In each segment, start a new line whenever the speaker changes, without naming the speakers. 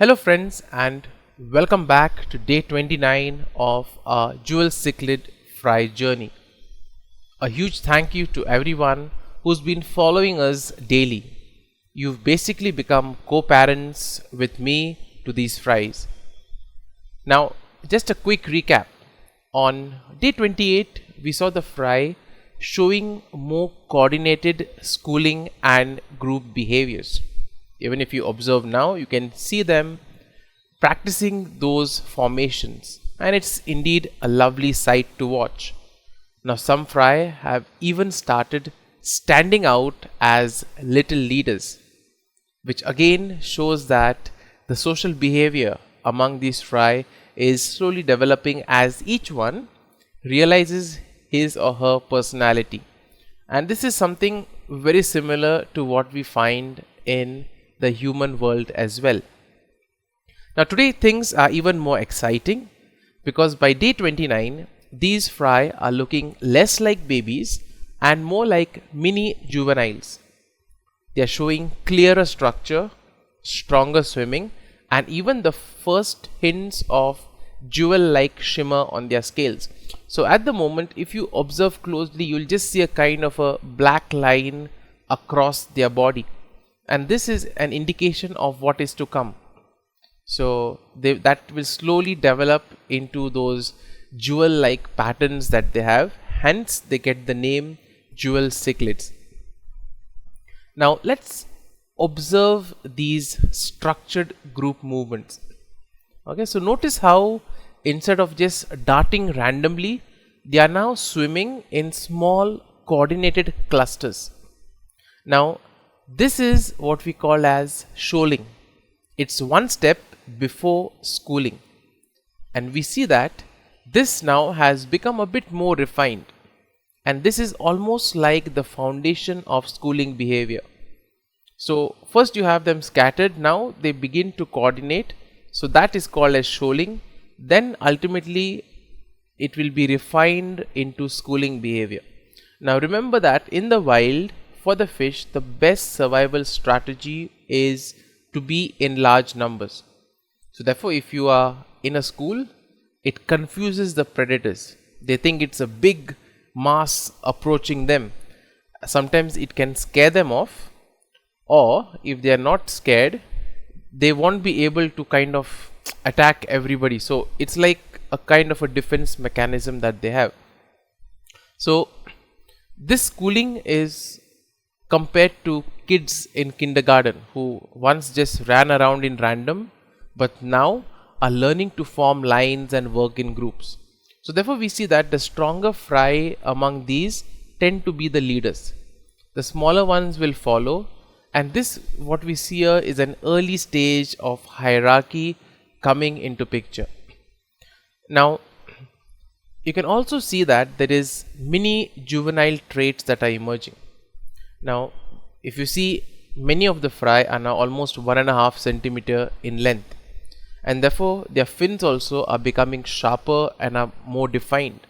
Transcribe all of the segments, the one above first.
Hello friends and welcome back to day 29 of our Jewel Cichlid Fry Journey. A huge thank you to everyone who's been following us daily. You've basically become co-parents with me to these fries. Now just a quick recap. On day 28 we saw the fry showing more coordinated schooling and group behaviors. Even if you observe now, you can see them practicing those formations, and it's indeed a lovely sight to watch. Now some fry have even started standing out as little leaders, which again shows that the social behavior among these fry is slowly developing as each one realizes his or her personality. And this is something very similar to what we find in the human world as well. Now today things are even more exciting because by day 29 these fry are looking less like babies and more like mini-juveniles. They are showing clearer structure, stronger swimming, and even the first hints of jewel-like shimmer on their scales. So at the moment, if you observe closely, you'll just see a kind of a black line across their body. And this is an indication of what is to come. So that will slowly develop into those jewel-like patterns that they have. Hence, they get the name Jewel Cichlids. Now, let's observe these structured group movements. Okay, so notice how instead of just darting randomly, they are now swimming in small coordinated clusters. Now, this is what we call as shoaling. It's one step before schooling. And we see that this now has become a bit more refined. And this is almost like the foundation of schooling behavior. So first you have them scattered, now they begin to coordinate. So that is called as shoaling. Then ultimately it will be refined into schooling behavior. Now remember that in the wild, for the fish, the best survival strategy is to be in large numbers. So therefore, if you are in a school, it confuses the predators. They think it's a big mass approaching them. Sometimes it can scare them off, or if they are not scared, they won't be able to kind of attack everybody. So it's like a kind of a defense mechanism that they have. So this schooling is compared to kids in kindergarten who once just ran around in random but now are learning to form lines and work in groups. So therefore we see that the stronger fry among these tend to be the leaders. The smaller ones will follow, and this what we see here is an early stage of hierarchy coming into picture. Now you can also see that there is mini juvenile traits that are emerging. Now, if you see, many of the fry are now almost 1.5 centimeter in length, and therefore their fins also are becoming sharper and are more defined.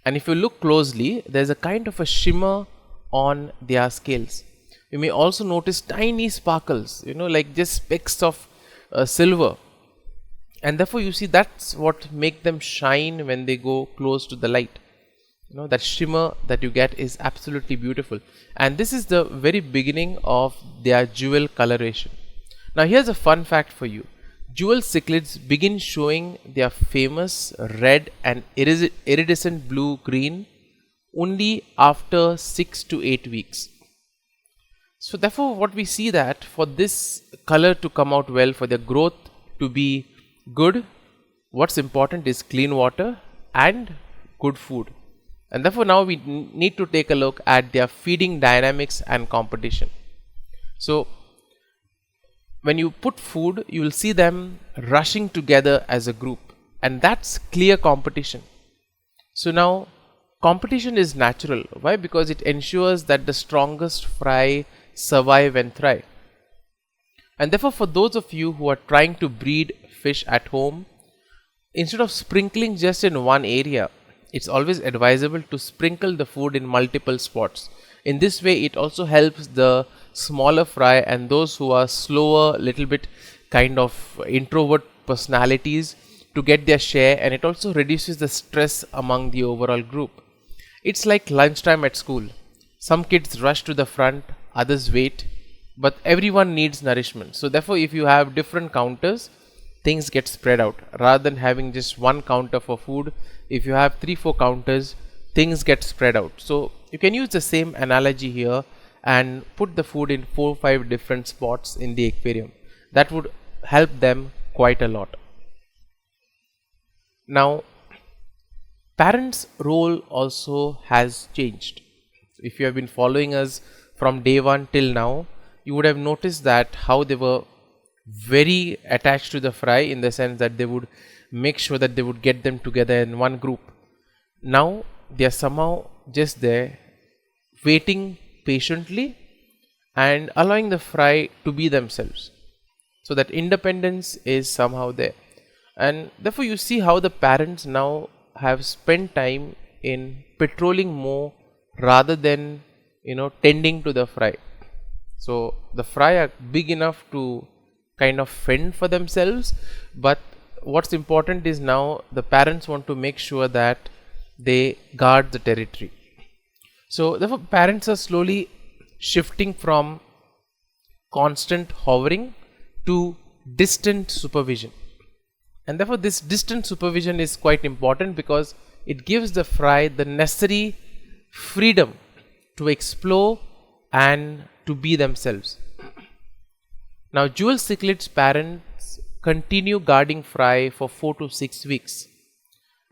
And if you look closely, there's a kind of a shimmer on their scales. You may also notice tiny sparkles, like just specks of silver. And therefore you see that's what makes them shine when they go close to the light. That shimmer that you get is absolutely beautiful, and this is the very beginning of their jewel coloration. Now here's a fun fact for you. Jewel cichlids begin showing their famous red and iridescent blue-green only after 6 to 8 weeks. So therefore what we see that for this color to come out well, for their growth to be good, what's important is clean water and good food. And therefore now we need to take a look at their feeding dynamics and competition. So when you put food, you will see them rushing together as a group, and that's clear competition. So now competition is natural. Why? Because it ensures that the strongest fry survive and thrive. And therefore for those of you who are trying to breed fish at home, instead of sprinkling just in one area, it's always advisable to sprinkle the food in multiple spots. In this way, it also helps the smaller fry and those who are slower, little bit kind of introvert personalities to get their share, and it also reduces the stress among the overall group. It's like lunchtime at school. Some kids rush to the front, others wait, but everyone needs nourishment. So therefore, if you have different counters, things get spread out. Rather than having just one counter for food, if you have 3-4 counters, things get spread out. So you can use the same analogy here and put the food in 4-5 different spots in the aquarium. That would help them quite a lot. Now, parents' role also has changed. If you have been following us from day one till now, you would have noticed that how they were very attached to the fry, in the sense that they would make sure that they would get them together in one group. Now they are somehow just there waiting patiently and allowing the fry to be themselves. So that independence is somehow there, and therefore you see how the parents now have spent time in patrolling more rather than tending to the fry. So the fry are big enough to kind of fend for themselves, but what's important is now the parents want to make sure that they guard the territory. So therefore parents are slowly shifting from constant hovering to distant supervision, and therefore this distant supervision is quite important because it gives the fry the necessary freedom to explore and to be themselves. Now Jewel Cichlid's parents continue guarding fry for 4 to 6 weeks,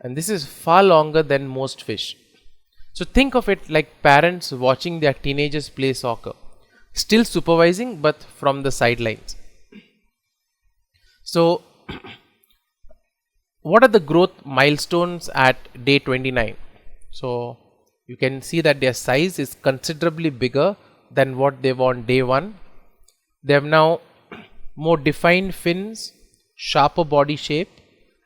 and this is far longer than most fish. So think of it like parents watching their teenagers play soccer, still supervising but from the sidelines. So what are the growth milestones at day 29? So you can see that their size is considerably bigger than what they were on day 1. They have now more defined fins, sharper body shape,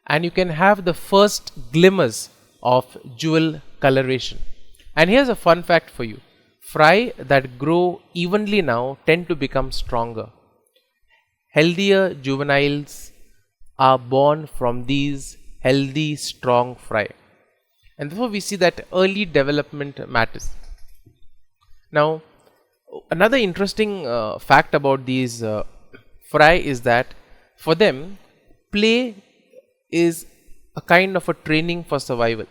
and you can have the first glimmers of jewel coloration. And here's a fun fact for you. Fry that grow evenly now tend to become stronger. Healthier juveniles are born from these healthy, strong fry. And therefore we see that early development matters. Now, another interesting fact about these fry is that for them, play is a kind of a training for survival.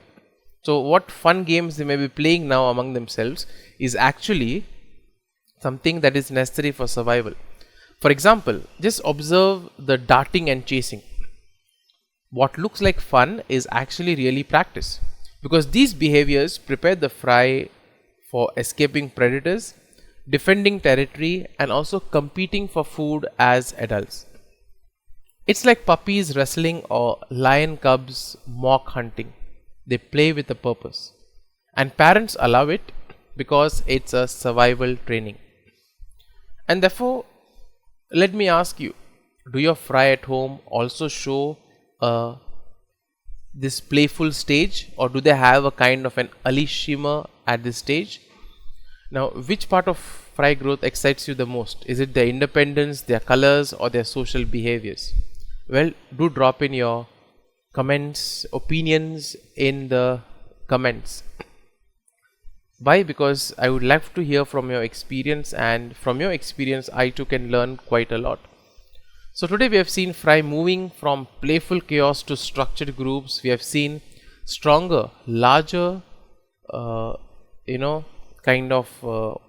So what fun games they may be playing now among themselves is actually something that is necessary for survival. For example, just observe the darting and chasing. What looks like fun is actually really practice, because these behaviors prepare the fry for escaping predators, defending territory, and also competing for food as adults. It's like puppies wrestling or lion cubs mock hunting. They play with a purpose, and parents allow it because it's a survival training. And therefore, let me ask you, do your fry at home also show this playful stage, or do they have a kind of an early shimmer at this stage? Now, which part of fry growth excites you the most? Is it their independence, their colors, or their social behaviors? Well, do drop in your comments, opinions in the comments. Why? Because I would love to hear from your experience, and from your experience I too can learn quite a lot. So today we have seen fry moving from playful chaos to structured groups. We have seen stronger, larger, kind of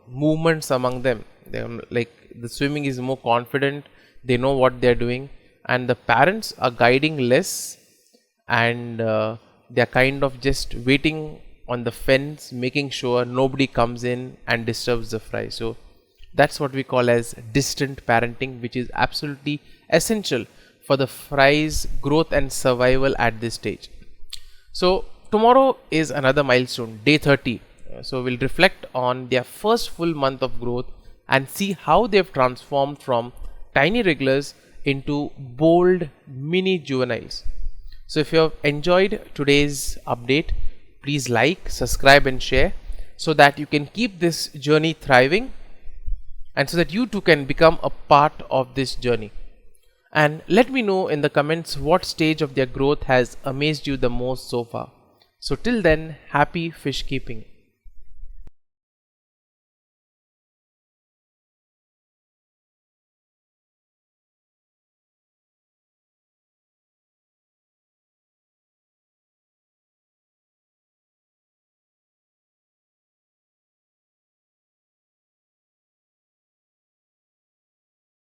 movements among them. Like the swimming is more confident, they know what they are doing, and the parents are guiding less, and they are kind of just waiting on the fence, making sure nobody comes in and disturbs the fry. So that's what we call as distant parenting, which is absolutely essential for the fry's growth and survival at this stage. So tomorrow is another milestone, day 30. So we'll reflect on their first full month of growth and see how they've transformed from tiny regulars into bold mini juveniles. So if you have enjoyed today's update, please like, subscribe and share, so that you can keep this journey thriving, and so that you too can become a part of this journey. And let me know in the comments what stage of their growth has amazed you the most so far. So till then, happy fish keeping.